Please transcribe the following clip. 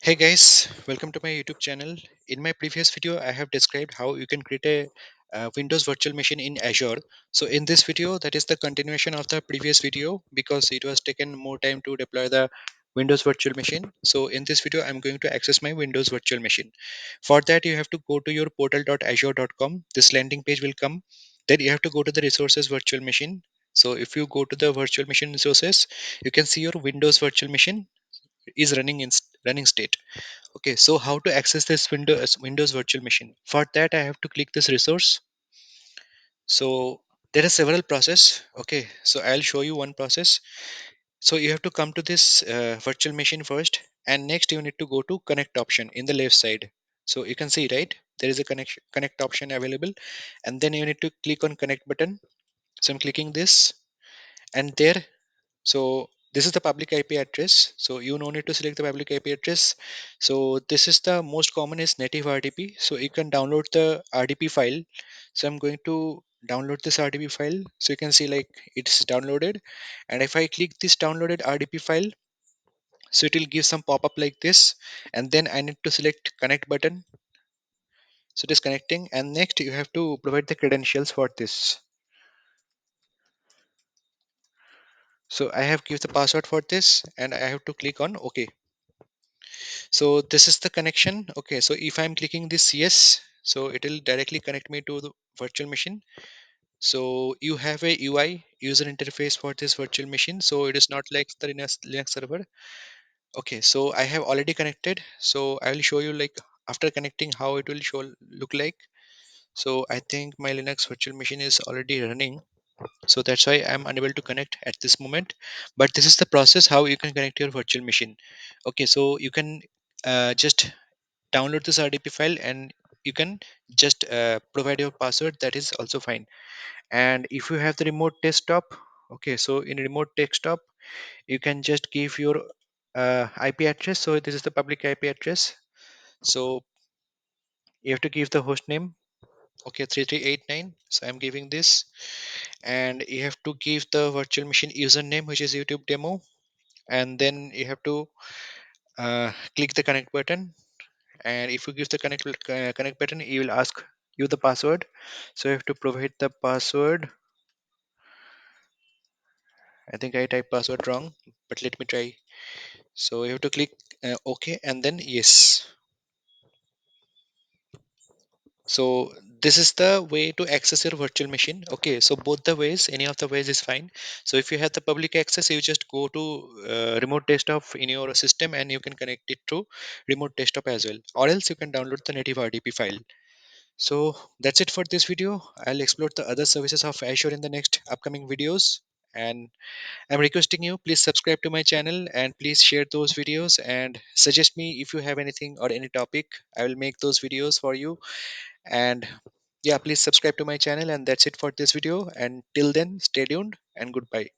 Hey guys, welcome to my YouTube channel. In my previous video, I have described how you can create a Windows virtual machine in Azure. So in this video, that is the continuation of the previous video because it was taken more time to deploy the Windows virtual machine. So in this video, I'm going to access my Windows virtual machine. For that, you have to go to your portal.azure.com. This landing page will come. Then you have to go to the resources virtual machine. So if you go to the virtual machine resources, you can see your Windows virtual machine is running in running state. Okay, so how to access this Windows virtual machine? For that, I have to click this resource. So there are several process. Okay, so I'll show you one process. So you have to come to this virtual machine first, and next you need to go to connect option in the left side. So you can see, right, there is a connect option available, and then you need to click on connect button. So I'm clicking this, and there, so this is the public IP address. So you no need to select the public IP address. So this is the most common is native RDP. So you can download the RDP file. So I'm going to download this RDP file. So you can see like it's downloaded. And if I click this downloaded RDP file, so it will give some pop-up like this. And then I need to select connect button. So it is connecting. And next you have to provide the credentials for this. So I have give the password for this and I have to click on OK. So this is the connection. Okay, so if I'm clicking this yes, so it will directly connect me to the virtual machine. So you have a UI user interface for this virtual machine, so it is not like the Linux server. Okay, so I have already connected, so I will show you like after connecting how it will show look like. So I think my Linux virtual machine is already running, so that's why I'm unable to connect at this moment. But this is the process how you can connect your virtual machine. Okay, so you can just download this RDP file and you can just provide your password. That is also fine. And if you have the remote desktop, okay, so in remote desktop you can just give your IP address. So this is the public IP address. So you have to give the host name. Okay, 3389. So I'm giving this, and you have to give the virtual machine username, which is YouTube demo, and then you have to click the connect button. And if you give the connect button, it will ask you the password. So you have to provide the password. I think I typed password wrong, but let me try. So you have to click OK and then yes. So this is the way to access your virtual machine. Okay, so both the ways, any of the ways is fine. So if you have the public access, you just go to remote desktop in your system and you can connect it to remote desktop as well, or else you can download the native RDP file. So that's it for this video. I'll explore the other services of Azure in the next upcoming videos. And I'm requesting you, please subscribe to my channel and please share those videos and suggest me if you have anything or any topic. I will make those videos for you. And yeah, please subscribe to my channel. And that's it for this video. And till then, stay tuned and goodbye.